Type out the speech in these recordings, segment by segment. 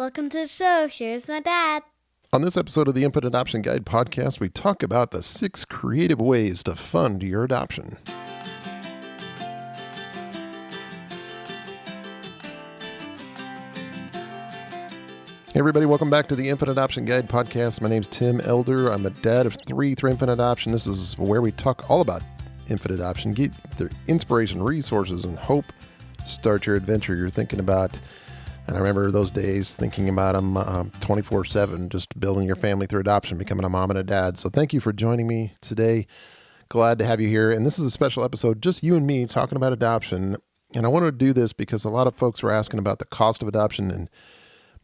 Welcome to the show. Here's my dad. On this episode of the Infant Adoption Guide podcast, we talk about the 6 creative ways to fund your adoption. Hey everybody, welcome back to the Infant Adoption Guide podcast. My name's Tim Elder. I'm a dad of 3 through infant adoption. This is where we talk all about infant adoption, get the inspiration, resources, and hope. Start your adventure you're thinking about. And I remember those days thinking about them 24/7, just building your family through adoption, becoming a mom and a dad. So thank you for joining me today. Glad to have you here. And this is a special episode, just you and me talking about adoption. And I wanted to do this because a lot of folks were asking about the cost of adoption and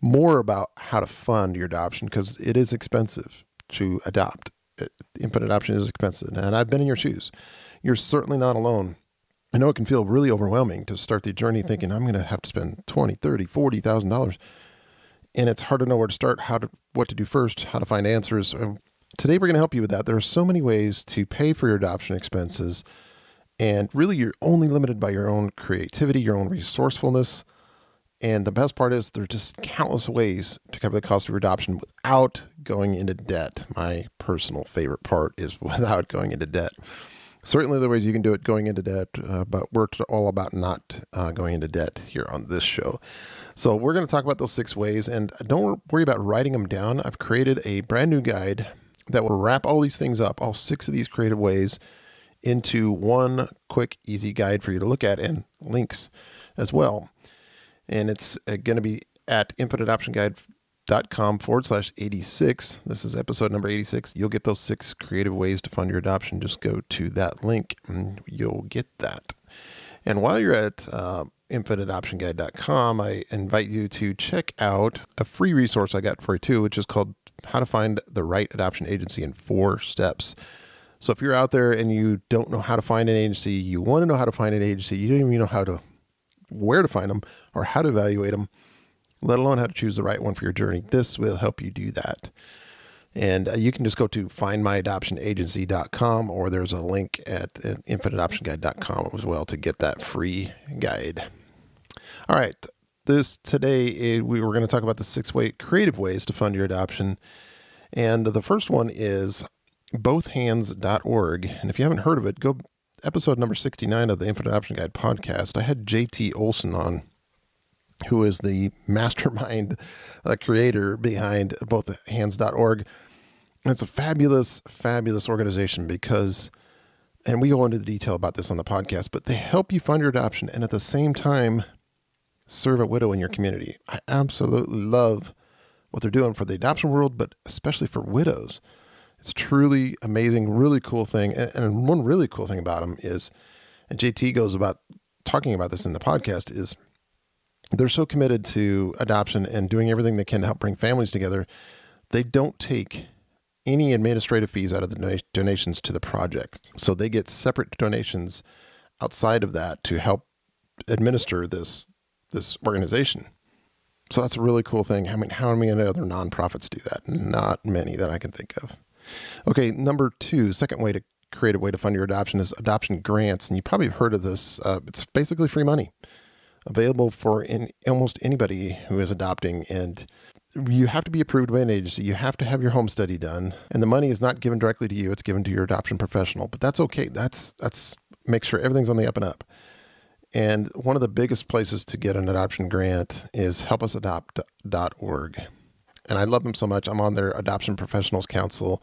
more about how to fund your adoption, because it is expensive to adopt. Infant adoption is expensive. And I've been in your shoes. You're certainly not alone. I know it can feel really overwhelming to start the journey thinking I'm going to have to spend $20,000, $30,000, $40,000. And it's hard to know where to start, what to do first, how to find answers. Today, we're going to help you with that. There are so many ways to pay for your adoption expenses. And really, you're only limited by your own creativity, your own resourcefulness. And the best part is there are just countless ways to cover the cost of your adoption without going into debt. My personal favorite part is without going into debt. Certainly there are ways you can do it going into debt, but we're all about not going into debt here on this show. So we're going to talk about those 6 ways, and don't worry about writing them down. I've created a brand new guide that will wrap all these things up, all 6 of these creative ways, into one quick, easy guide for you to look at, and links as well. And it's going to be at infantadoptionguide.com/86. This is episode number 86. You'll get those 6 creative ways to fund your adoption. Just go to that link and you'll get that. And while you're at infantadoptionguide.com, I invite you to check out a free resource I got for you too, which is called How to Find the Right Adoption Agency in 4 Steps. So if you're out there and you don't know how to find an agency, you want to know how to find an agency, you don't even know where to find them or how to evaluate them, let alone how to choose the right one for your journey, this will help you do that. And you can just go to findmyadoptionagency.com, or there's a link at infantadoptionguide.com as well to get that free guide. All right. Today we were going to talk about the 6 creative ways to fund your adoption. And the first one is bothhands.org. And if you haven't heard of it, go episode number 69 of the Infant Adoption Guide podcast. I had JT Olson on, who is the mastermind creator behind bothhands.org. And it's a fabulous, fabulous organization because, and we go into the detail about this on the podcast, but they help you fund your adoption and at the same time serve a widow in your community. I absolutely love what they're doing for the adoption world, but especially for widows. It's truly amazing, really cool thing. And one really cool thing about them is, and JT goes about talking about this in the podcast, is they're so committed to adoption and doing everything they can to help bring families together. They don't take any administrative fees out of the donations to the project. So they get separate donations outside of that to help administer this organization. So that's a really cool thing. How many other nonprofits do that? Not many that I can think of. Okay, number 2, second creative way to fund your adoption is adoption grants. And you probably have heard of this. It's basically free money available for almost anybody who is adopting. And you have to be approved by an agency. You have to have your home study done. And the money is not given directly to you. It's given to your adoption professional. But that's okay. That's make sure everything's on the up and up. And one of the biggest places to get an adoption grant is helpusadopt.org. And I love them so much. I'm on their Adoption Professionals Council.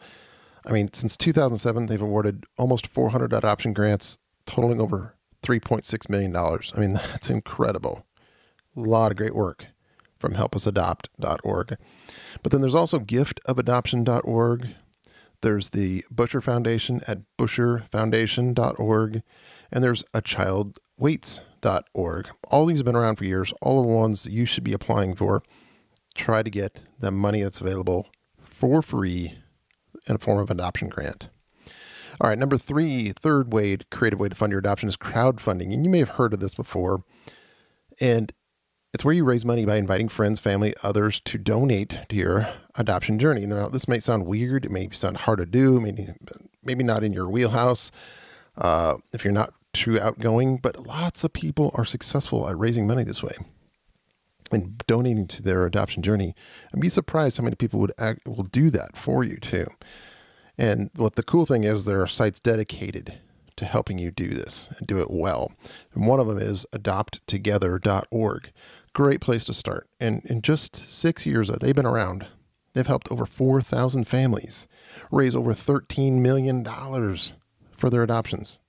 I mean, since 2007, they've awarded almost 400 adoption grants, totaling over $3.6 million. I mean, that's incredible. A lot of great work from helpusadopt.org. But then there's also giftofadoption.org. There's the Busher Foundation at busherfoundation.org. And there's achildwaits.org. All these have been around for years. All the ones that you should be applying for. Try to get the money that's available for free in a form of adoption grant. All right, number 3, third creative way to fund your adoption is crowdfunding. And you may have heard of this before. And it's where you raise money by inviting friends, family, others to donate to your adoption journey. Now, this may sound weird. It may sound hard to do. Maybe not in your wheelhouse if you're not too outgoing. But lots of people are successful at raising money this way. and donating to their adoption journey. And be surprised how many people will do that for you too. And what the cool thing is, there are sites dedicated to helping you do this and do it well. And one of them is adopttogether.org. Great place to start. And in just 6 years that they've been around, they've helped over 4,000 families raise over $13 million for their adoptions.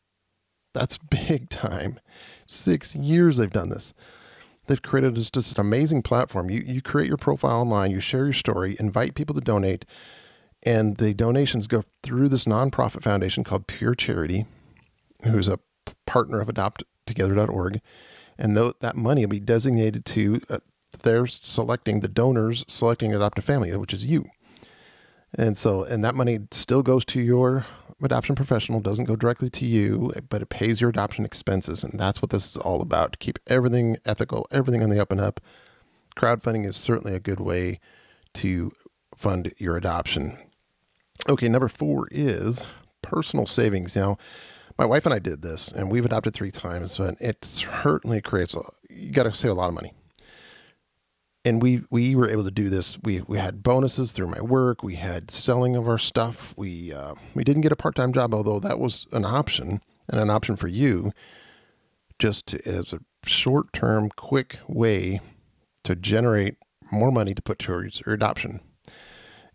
That's big time. 6 years they've done this. They've created just an amazing platform. You create your profile online, you share your story, invite people to donate, and the donations go through this nonprofit foundation called Pure Charity, who's a partner of adopttogether.org. And that money will be designated to, they're selecting, the donors selecting an adoptive family, which is you. And that money still goes to your adoption professional, doesn't go directly to you, but it pays your adoption expenses. And that's what this is all about, to keep everything ethical, everything on the up and up. Crowdfunding is certainly a good way to fund your adoption. Okay, number 4 is personal savings. Now, my wife and I did this, and we've adopted 3 times, but it certainly creates, you got to save a lot of money. And we were able to do this. We had bonuses through my work. We had selling of our stuff. We didn't get a part-time job, although that was an option, and an option for you, as a short-term, quick way to generate more money to put towards your adoption.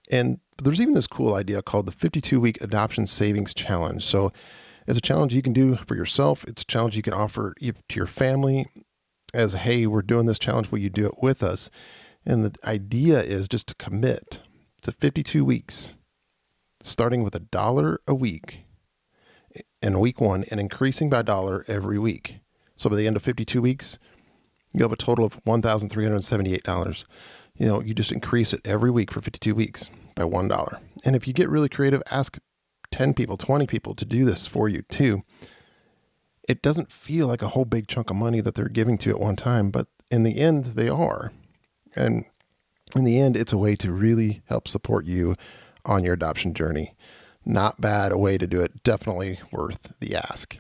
And there's even this cool idea called the 52-week Adoption Savings Challenge. So it's a challenge you can do for yourself. It's a challenge you can offer to your family as, hey, we're doing this challenge. Will you do it with us? And the idea is just to commit to 52 weeks, starting with $1 a week in week 1 and increasing by $1 every week. So by the end of 52 weeks, you have a total of $1,378. You just increase it every week for 52 weeks by $1. And if you get really creative, ask 10 people, 20 people to do this for you too. It doesn't feel like a whole big chunk of money that they're giving to you at one time, but in the end, they are. And in the end, it's a way to really help support you on your adoption journey. Not bad a way to do it. Definitely worth the ask.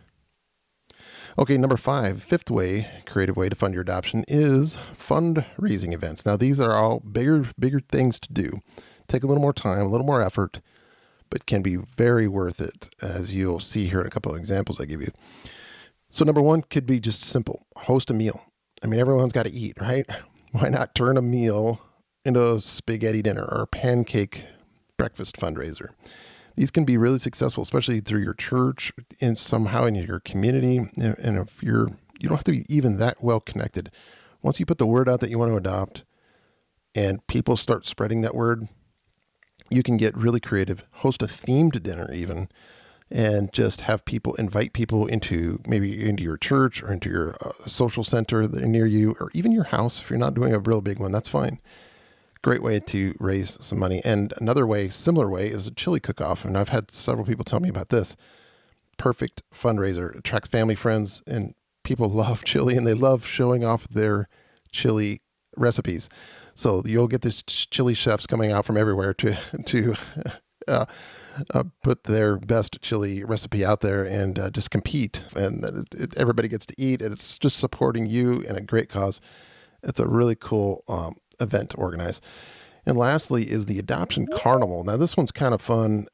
Okay, number 5, 5th way, creative way to fund your adoption is fundraising events. Now, these are all bigger things to do. Take a little more time, a little more effort, but can be very worth it, as you'll see here in a couple of examples I give you. So number 1 could be just simple. Host a meal. I mean, everyone's got to eat, right? Why not turn a meal into a spaghetti dinner or a pancake breakfast fundraiser? These can be really successful, especially through your church and somehow in your community. And if you don't have to be even that well connected. Once you put the word out that you want to adopt and people start spreading that word, you can get really creative, host a themed dinner even, and just have people invite people into your church or into your social center near you, or even your house. If you're not doing a real big one, that's fine. Great way to raise some money. And another way, similar way, is a chili cook-off. And I've had several people tell me about this. Perfect fundraiser. Attracts family, friends, and people love chili, and they love showing off their chili recipes. So you'll get these chili chefs coming out from everywhere to put their best chili recipe out there and just compete. And everybody gets to eat, and it's just supporting you in a great cause. It's a really cool event to organize. And lastly is the Adoption Carnival. Now, this one's kind of fun.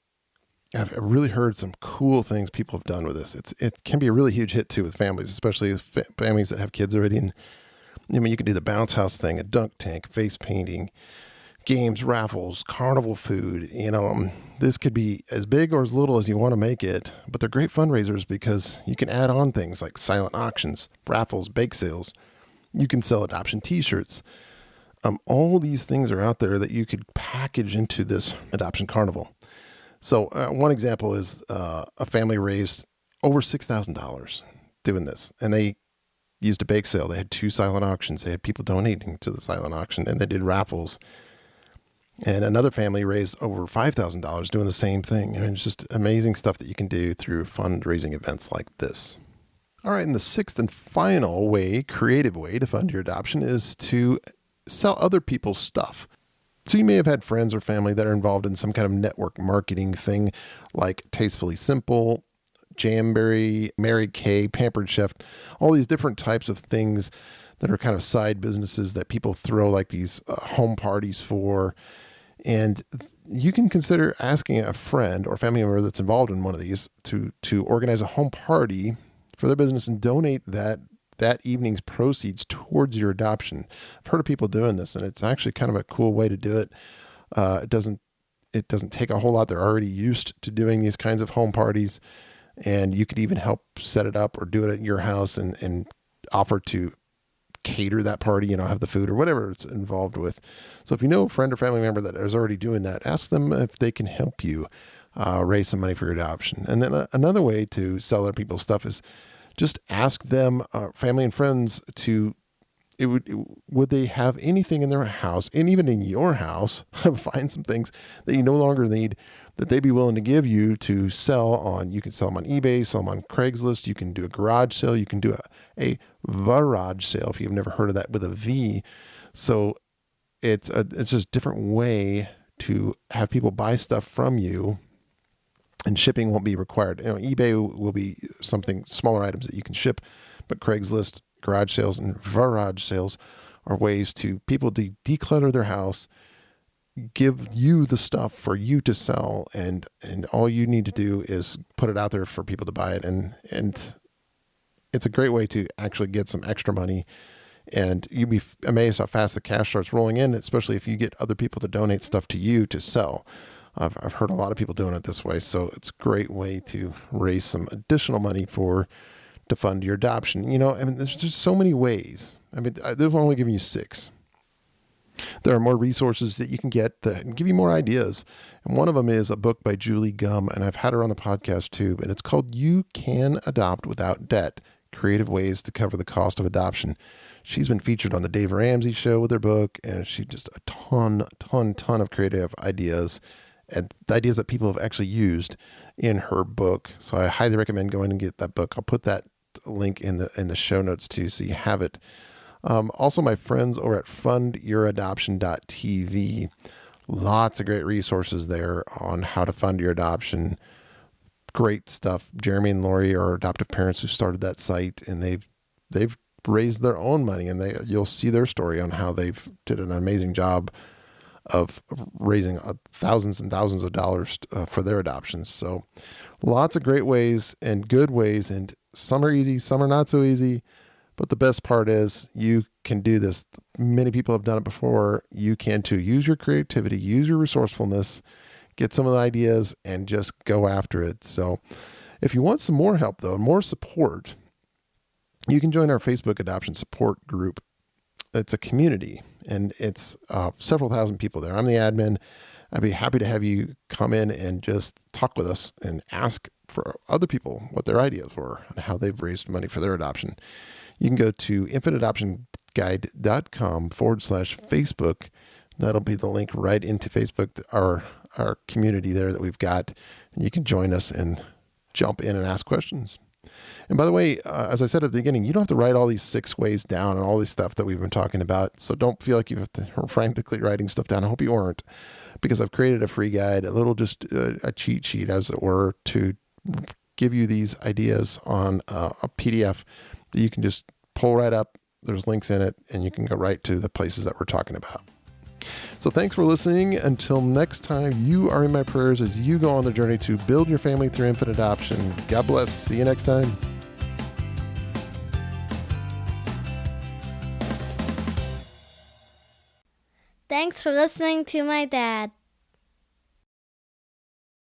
I've really heard some cool things people have done with this. It can be a really huge hit too with families, especially families that have kids already. And you can do the bounce house thing, a dunk tank, face painting, games, raffles, carnival food. This could be as big or as little as you want to make it, but they're great fundraisers because you can add on things like silent auctions, raffles, bake sales. You can sell adoption t-shirts. All these things are out there that you could package into this Adoption Carnival. So one example is a family raised over $6,000 doing this, and they used a bake sale. They had 2 silent auctions. They had people donating to the silent auction, and they did raffles. And another family raised over $5,000 doing the same thing. And it's just amazing stuff that you can do through fundraising events like this. All right, and the 6th and final way, creative way to fund your adoption is to sell other people's stuff. So you may have had friends or family that are involved in some kind of network marketing thing like Tastefully Simple, Jamberry, Mary Kay, Pampered Chef, all these different types of things that are kind of side businesses that people throw like these home parties for. And you can consider asking a friend or family member that's involved in one of these to organize a home party for their business and donate that evening's proceeds towards your adoption. I've heard of people doing this, and it's actually kind of a cool way to do it. It doesn't take a whole lot. They're already used to doing these kinds of home parties, and you could even help set it up or do it at your house and offer to cater that party, have the food or whatever it's involved with. So if you know a friend or family member that is already doing that, ask them if they can help you raise some money for your adoption. And then another way to sell other people's stuff is just ask them, family and friends, would they have anything in their house, and even in your house, find some things that you no longer need that they'd be willing to give you to sell on. You can sell them on eBay, sell them on Craigslist. You can do a garage sale. You can do a varage sale if you've never heard of that with a V. So it's just a different way to have people buy stuff from you, and shipping won't be required. eBay will be something, smaller items that you can ship, but Craigslist, garage sales, and varage sales are ways to people to declutter their house, give you the stuff for you to sell, and all you need to do is put it out there for people to buy it, and it's a great way to actually get some extra money, and you'd be amazed how fast the cash starts rolling in, especially if you get other people to donate stuff to you to sell. I've heard a lot of people doing it this way, so it's a great way to raise some additional money to fund your adoption. There's just so many ways. They've only given you 6. There are more resources that you can get that give you more ideas. And one of them is a book by Julie Gum, and I've had her on the podcast too, and it's called You Can Adopt Without Debt, Creative Ways to Cover the Cost of Adoption. She's been featured on the Dave Ramsey Show with her book, and she just a ton of creative ideas, and the ideas that people have actually used in her book. So I highly recommend going and get that book. I'll put that link in the show notes too, so you have it. Also, my friends over at fundyouradoption.tv, lots of great resources there on how to fund your adoption. Great stuff. Jeremy and Lori are adoptive parents who started that site, and they've raised their own money, and you'll see their story on how they've did an amazing job of raising thousands and thousands of dollars for their adoptions. So lots of great ways and good ways, and some are easy, some are not so easy. But the best part is you can do this. Many people have done it before. You can too. Use your creativity, use your resourcefulness, get some of the ideas, and just go after it. So if you want some more help, though, more support, you can join our Facebook adoption support group. It's a community, and it's several thousand people there. I'm the admin. I'd be happy to have you come in and just talk with us and ask for other people what their ideas were and how they've raised money for their adoption. You can go to infiniteadoptionguide.com/Facebook. That'll be the link right into Facebook, our community there that we've got. And you can join us and jump in and ask questions. And by the way, as I said at the beginning, you don't have to write all these 6 ways down and all this stuff that we've been talking about. So don't feel like you have to frantically writing stuff down. I hope you aren't, because I've created a free guide, a little just a cheat sheet, as it were, to give you these ideas on a PDF that you can just pull right up. There's links in it, and you can go right to the places that we're talking about. So thanks for listening. Until next time, you are in my prayers as you go on the journey to build your family through infant adoption. God bless. See you next time. Thanks for listening to my dad.